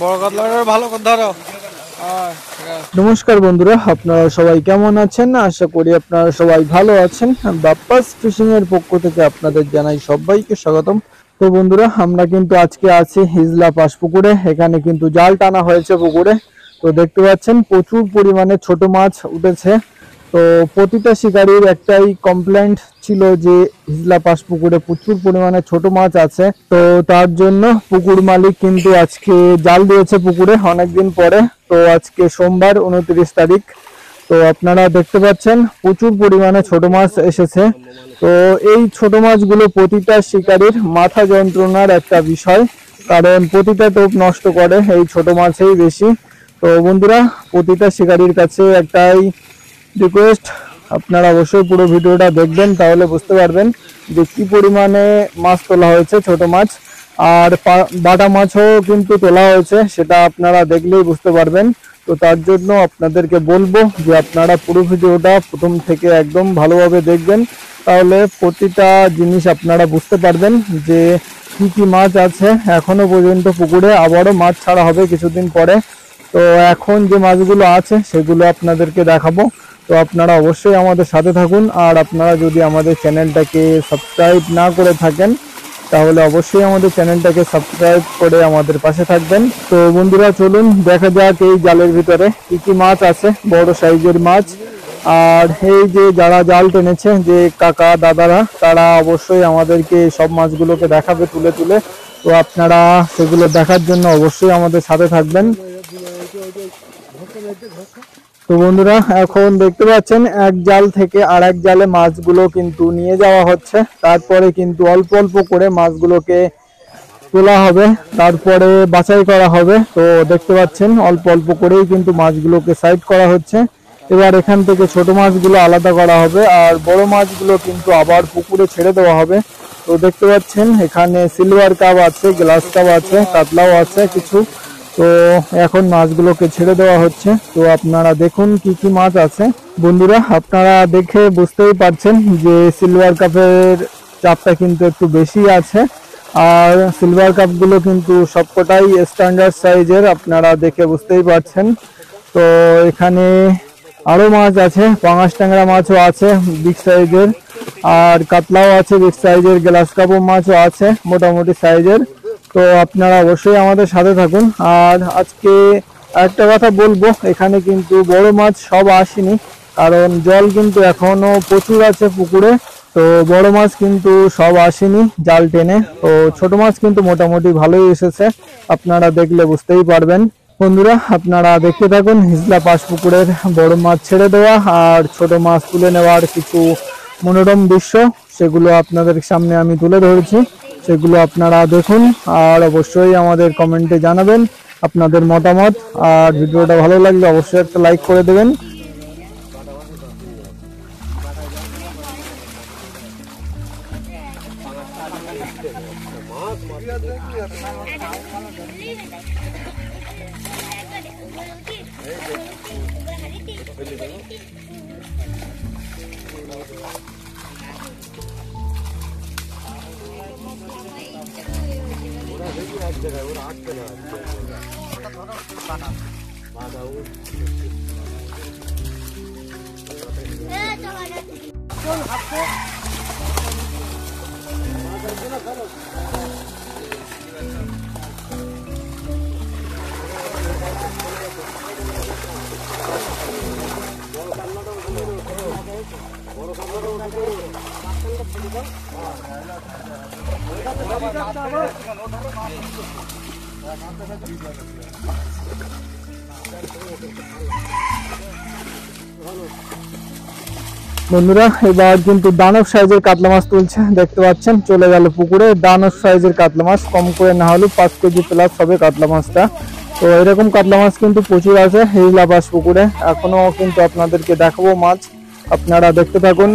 বড় কাতলাটা ভালো করে ধরো। নমস্কার বন্ধুরা, আপনারা সবাই কেমন আছেন? আশা করি আপনারা সবাই ভালো আছেন। বাপ্পাস ফিশিং এর পক্ষ থেকে আপনাদের জানাই সবাইকে স্বাগতম। তো বন্ধুরা, আমরা কিন্তু আজকে আছি হিজলা পাশ পুকুরে। এখানে কিন্তু জাল টানা হয়েছে পুকুরে। তো দেখতে পাচ্ছেন প্রচুর পরিমাণে ছোট মাছ উঠেছে। তো প্রতিটা শিকারীর একটাই কমপ্লেন্ট ছিল যে হিজলা পাশ পুকুরে প্রচুর পরিমাণে ছোট মাছ আছে। তো তার জন্য পুকুর মালিক কিন্তু আজকে জাল দিয়েছে পুকুরে অনেকদিন পরে। তো আজকে সোমবার 29 তারিখ। তো আপনারা দেখতে পাচ্ছেন প্রচুর পরিমাণে ছোট মাছ এসেছে। তো এই ছোট মাছগুলো প্রতিটা শিকারীর মাথা যন্ত্রণার একটা বিষয়, কারণ প্রতিটা টোপ নষ্ট করে এই ছোট মাছই বেশি। তো বন্ধুরা, প্রতিটা শিকারীর কাছে একটাই রিকোয়েস্ট, আপনারা অবশ্যই পুরো ভিডিওটা দেখবেন, তাহলে বুঝতে পারবেন যে কি পরিমাণে মাছ তোলা হয়েছে, ছোট মাছ আর বাটা মাছও কিন্তু তোলা হয়েছে, সেটা আপনারা দেখলেই বুঝতে পারবেন। তো তার জন্য আপনাদেরকে বলবো যে আপনারা পুরো ভিডিওটা প্রথম থেকে একদম ভালোভাবে দেখবেন, তাহলে প্রতিটা জিনিস আপনারা বুঝতে পারবেন যে কি কি মাছ আছে। এখনো পর্যন্ত পুকুরে আবারও মাছ ছাড়া হবে কিছুদিন পরে। তো এখন যে মাছগুলো আছে সেগুলো আপনাদেরকে দেখাবো। তো আপনারা অবশ্যই আমাদের সাথে থাকুন। আর আপনারা যদি আমাদের চ্যানেলটাকে সাবস্ক্রাইব না করে থাকেন তাহলে অবশ্যই আমাদের চ্যানেলটাকে সাবস্ক্রাইব করে আমাদের পাশে থাকবেন। তো বন্ধুরা, চলুন দেখা যাক এই জালের ভিতরে কি কি মাছ আছে, বড় সাইজের মাছ। আর এই যে যারা জাল টেনেছে, যে কাকা দাদারা, তারা অবশ্যই আমাদেরকে সব মাছগুলোকে দেখাবে তুলে তুলে। তো আপনারা সেগুলো দেখার জন্য অবশ্যই আমাদের সাথে থাকবেন। তো বন্ধুরা, এখন দেখতে পাচ্ছেন এক জাল থেকে আর এক জালে মাছগুলো কিন্তু নিয়ে যাওয়া হচ্ছে। তারপরে কিন্তু অল্প অল্প করে মাছগুলোকে তোলা হবে, তারপরে বাছাই করা হবে। তো দেখতে পাচ্ছেন অল্প অল্প করেই কিন্তু মাছগুলোকে সাইড করা হচ্ছে। এবার এখান থেকে ছোট মাছগুলো আলাদা করা হবে আর বড় মাছগুলো কিন্তু আবার পুকুরে ছেড়ে দেওয়া হবে। তো দেখতে পাচ্ছেন এখানে সিলভার কাপ আছে, গ্লাস কাপ আছে, কাতলাও আছে কিছু। তো এখন মাছগুলোকে ছেড়ে দেওয়া হচ্ছে। তো আপনারা দেখুন কি কি মাছ আছে। বন্ধুরা, আপনারা দেখে বুঝতেই পারছেন যে সিলভার কাপের চাপটা কিন্তু একটু বেশি আছে। আর সিলভার কাপগুলো কিন্তু সবকটাই স্ট্যান্ডার্ড সাইজের, আপনারা দেখে বুঝতেই পারছেন। তো এখানে আরো মাছ আছে, পাঙাশ ট্যাংরা মাছও আছে বিগ সাইজের, আর কাতলাও আছে বিগ সাইজের, গ্লাস কাপও মাছও আছে মোটামুটি সাইজের। তো আপনারা অবশ্যই আমাদের সাথে থাকুন। আর আজকে একটা কথা বলবো, এখানে কিন্তু বড় মাছ সব আসেনি, কারণ জল কিন্তু এখনো প্রচুর আছে পুকুরে। তো বড় মাছ কিন্তু সব আসেনি জাল টেনে। তো ছোট মাছ কিন্তু মোটামুটি ভালোই এসেছে, আপনারা দেখলে বুঝতেই পারবেন। বন্ধুরা, আপনারা দেখতে থাকুন হিজলা পাশ পুকুরের বড় মাছ ছেড়ে দেওয়া আর ছোট মাছ তুলে নেওয়ার কিছু মনোরম দৃশ্য, সেগুলো আপনাদের সামনে আমি তুলে ধরেছি। সেগুলো আপনারা দেখুন আর অবশ্যই আমাদের কমেন্টে জানাবেন আপনাদের মতামত। আর ভিডিওটা ভালো লাগলে অবশ্যই একটা লাইক করে দেবেন। বন্ধুরা, এবার কিন্তু দানব সাইজের কাতলা মাছ তুলছে, দেখতে পাচ্ছেন চলে গেল পুকুরে। দানব সাইজের কাতলা মাছ, কম করে না হলেও 5 কেজি প্লাস হবে কাতলা মাছটা। তো এরকম কাতলা মাছ কিন্তু প্রচুর আছে হিজলা পাশ পুকুরে। এখনো কিন্তু আপনাদেরকে দেখাবো মাছ, আপনারা দেখতে থাকুন।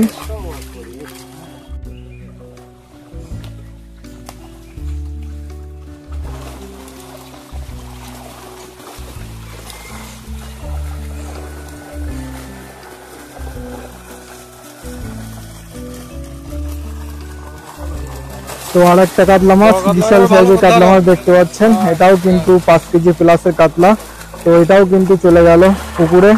তো আর একটা কাতলা মাছ, বিশাল সাইজের কাতলা মাছ দেখতে পাচ্ছেন, এটাও কিন্তু 5 কেজি প্লাসের কাতলা। তো এটাও কিন্তু চলে গেল পুকুরে।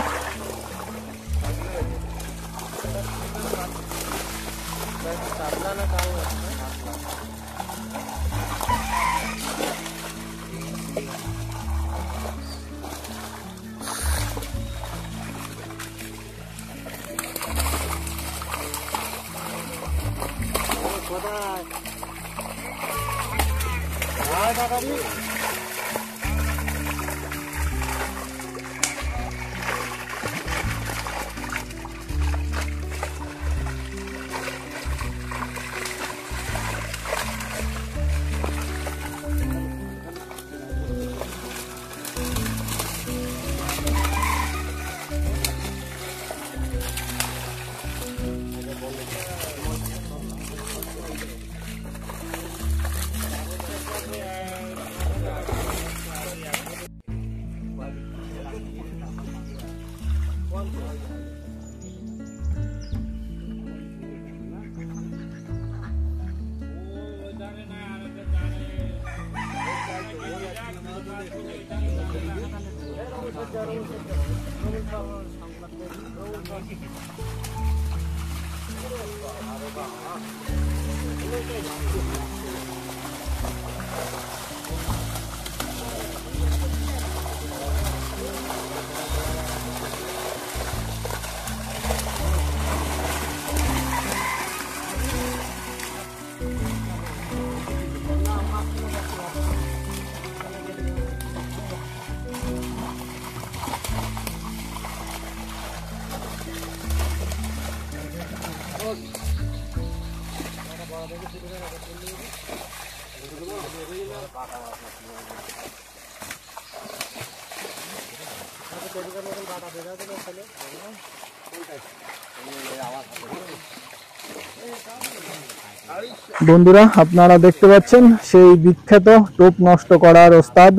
বন্ধুরা আপনারা দেখতে পাচ্ছেন সেই বিখ্যাত টোপ নষ্ট করার ওস্তাদ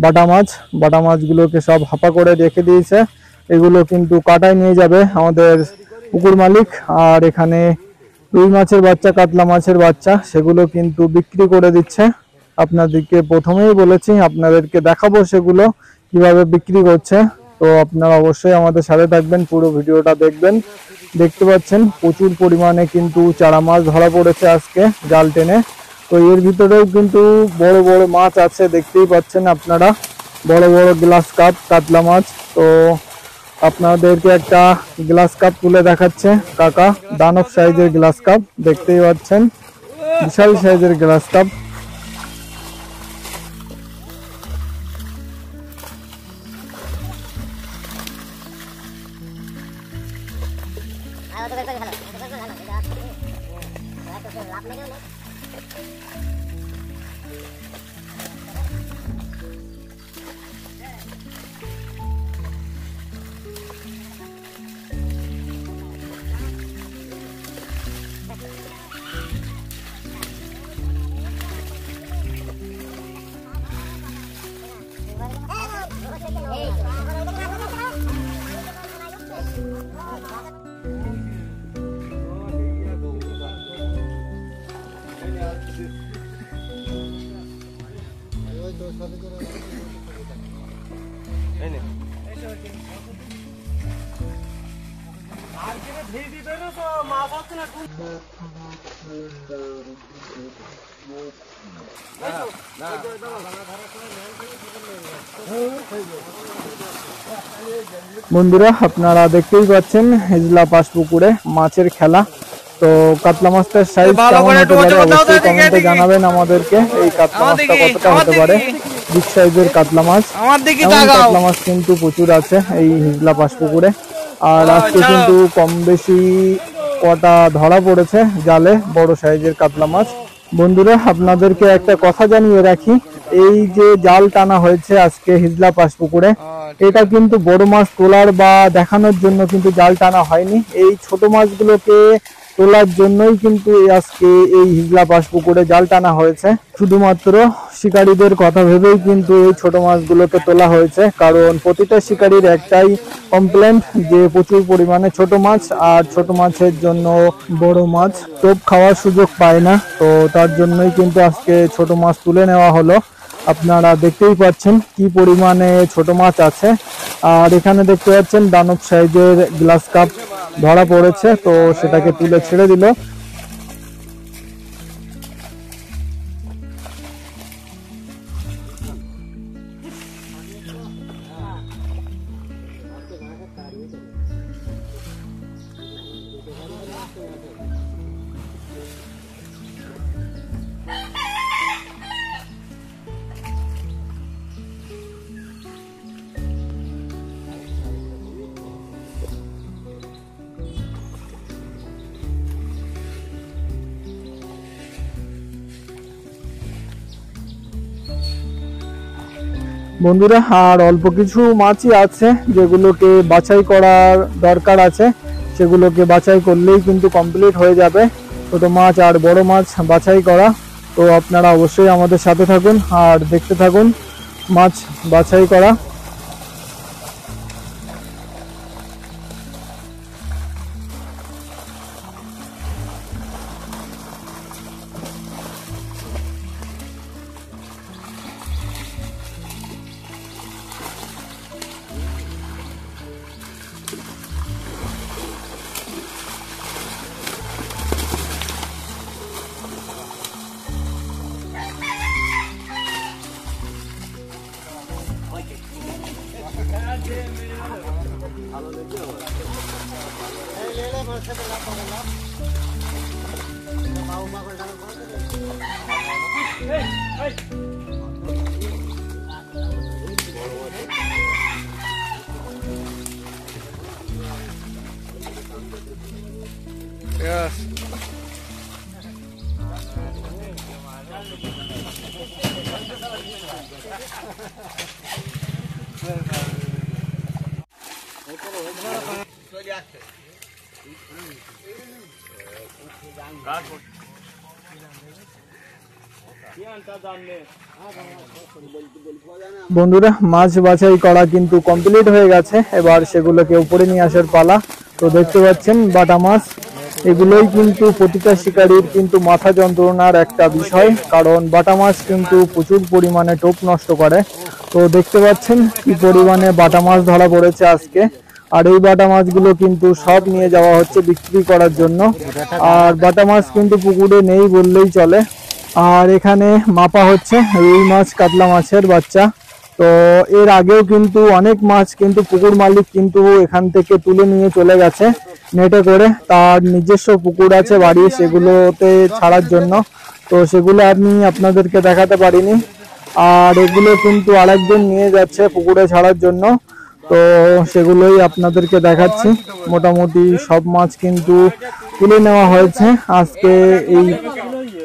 বাটা মাছ। বাটা মাছগুলোকে সব হাপা করে রেখে দিয়েছে, এগুলো কিন্তু কাটায় নিয়ে যাবে আমাদের পুকুর মালিক। আর এখানে রুই মাছের বাচ্চা, কাতলা মাছের বাচ্চা, সেগুলো কিন্তু বিক্রি করে দিচ্ছে। আপনাদেরকে প্রথমেই বলেছি আপনাদেরকে দেখাবো সেগুলো কিভাবে বিক্রি করছে। তো আপনারা অবশ্যই আমাদের সাথে থাকবেন, পুরো ভিডিওটা দেখবেন। দেখতে পাচ্ছেন প্রচুর পরিমাণে কিন্তু চারা মাছ ধরা পড়েছে আজকে জাল টেনে। তো এর ভিতরেও কিন্তু বড় বড় মাছ আছে, দেখতেই পাচ্ছেন আপনারা, বড় বড় গ্লাস কাপ কাতলা মাছ। তো আপনাদেরকে একটা গ্লাস কাপ তুলে দেখাচ্ছে কাকা, দানব সাইজের গ্লাস কাপ, দেখতেই পাচ্ছেন বিশাল সাইজের গ্লাস কাপ। বন্ধুরা আপনারা দেখতেই পাচ্ছেন হিজলা পাশ পুকুরে মাছের খেলা। তো কাতলা মাছটার সাইজ কেমন হতে পারে অবশ্যই কমেন্টে জানাবেন আমাদেরকে। এই কাতলা মাছটা কতটা হতে পারে, বিগ সাইজের কাতলা মাছ। কাতলা মাছ কিন্তু প্রচুর আছে এই হিজলা পাশ পুকুরে। আর আজকে কিন্তু কম বেশি কটা ধরা পড়েছে জালে বড় সাইজের কাতলা মাছ। বন্ধুরা আপনাদেরকে একটা কথা জানিয়ে রাখি, এই যে জাল টানা হয়েছে আজকে হিজলা পাশ পুকুরে, এটা কিন্তু বড় মাছ তোলার বা দেখানোর জন্য কিন্তু জাল টানা হয়নি। এই ছোট মাছগুলোকে তোলার জন্যই কিন্তু আজকে এই হিজলা পাশ পুকুরে জাল টানা হয়েছে। শুধুমাত্র শিকারীদের কথা ভেবেই কিন্তু এই ছোট মাছগুলোকে তোলা হয়েছে, কারণ প্রতিটা শিকারীর একটাই কমপ্লেন যে প্রচুর পরিমাণে ছোট মাছ, আর ছোট মাছের জন্য বড় মাছ টোপ খাওয়ার সুযোগ পায় না। তো তার জন্যই কিন্তু আজকে ছোট মাছ তুলে নেওয়া হলো। আপনারা দেখতেই পাচ্ছেন কি পরিমাণে ছোট মাছ আছে। আর এখানে দেখতে পাচ্ছেন দানব সাইজের গ্লাস কাপ ধরা পড়েছে, তো সেটাকে তুলে ছেড়ে দিল। বন্ধুরা, আর অল্প কিছু মাছই আছে যেগুলোকে বাছাই করার দরকার আছে, সেগুলোকে বাছাই করলেই কিন্তু কমপ্লিট হয়ে যাবে ছোট মাছ আর বড় মাছ বাছাই করা। তো আপনারা অবশ্যই আমাদের সাথে থাকুন আর দেখতে থাকুন মাছ বাছাই করা। Yes. বন্ধুরা, মাছ বাছাই করা কিন্তু কমপ্লিট হয়ে গেছে। এবার সেগুলোকে উপরে নিয়ে আসার পালা। তো দেখতে পাচ্ছেন বাটা মাছ, এগুলোই কিন্তু প্রতিটা শিকারীর কিন্তু মাথা যন্ত্রণার একটা বিষয়, কারণ বাটা মাছ কিন্তু প্রচুর পরিমাণে টোপ নষ্ট করে। তো দেখতে পাচ্ছেন কি পরিমাণে বাটা মাছ ধরা পড়েছে আজকে। আর এই বাটা মাছগুলো কিন্তু সব নিয়ে যাওয়া হচ্ছে বিক্রি করার জন্য। আর বাটা মাছ কিন্তু পুকুরে নেই বললেই চলে। আর এখানে মাপা হচ্ছে রুই মাছ, কাতলা মাছের বাচ্চা। তো এর আগেও কিন্তু অনেক মাছ কিন্তু পুকুর মালিক কিন্তু এখান থেকে তুলে নিয়ে চলে গেছে নেটে করে। তার নিজস্ব পুকুর আছে বাড়ি, সেগুলোতে ছাড়ার জন্য। তো সেগুলো আমি আপনাদেরকে দেখাতে পারিনি। আর এগুলো কিন্তু আরেকজন নিয়ে যাচ্ছে পুকুরে ছাড়ার জন্য, তো সেগুলোই আপনাদেরকে দেখাচ্ছি। মোটামুটি সব মাছ কিন্তু তুলে নেওয়া হয়েছে আজকে এই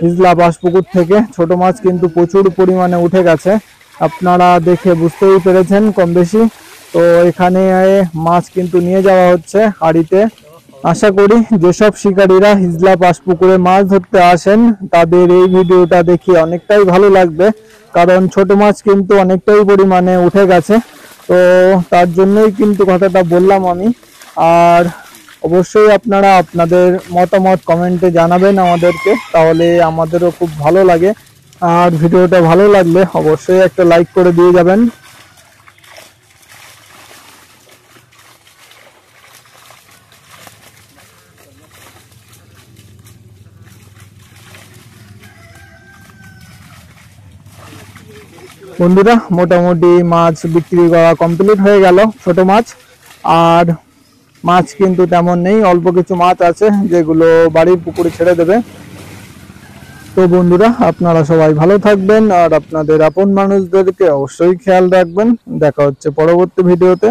হিজলা বাস পুকুর থেকে। ছোট মাছ কিন্তু প্রচুর পরিমাণে উঠে গেছে, আপনারা দেখে বুঝতেই পেরেছেন কম বেশি। তো এখানে মাছ কিন্তু নিয়ে যাওয়া হচ্ছে হাড়িতে। আশা করি যেসব শিকারীরা হিজলা পাশ পুকুরে মাছ ধরতে আসেন তাদের এই ভিডিওটা দেখে অনেকটাই ভালো লাগবে, কারণ ছোট মাছ কিন্তু অনেকটাই পরিমাণে উঠে গেছে। তো তার জন্যই কিন্তু কথাটা বললাম আমি। আর অবশ্যই আপনারা আপনাদের মতামত কমেন্টে জানাবেন আমাদেরকে, তাহলে আমাদেরও খুব ভালো লাগে। আর ভিডিওটা ভালো লাগলে অবশ্যই একটা লাইক করে দিয়ে যাবেন। বন্ধুরা, মোটামুটি মাছ বিক্রি করা কমপ্লিট হয়ে গেল ছোট মাছ। আর মাছ কিন্তু তেমন নেই, অল্প কিছু মাছ আছে যেগুলো বাড়ির পুকুরে ছেড়ে দেবে। তো বন্ধুরা, আপনারা সবাই ভালো থাকবেন আর আপনাদের আপন মানুষদেরকে অবশ্যই খেয়াল রাখবেন। দেখা হচ্ছে পরবর্তী ভিডিওতে।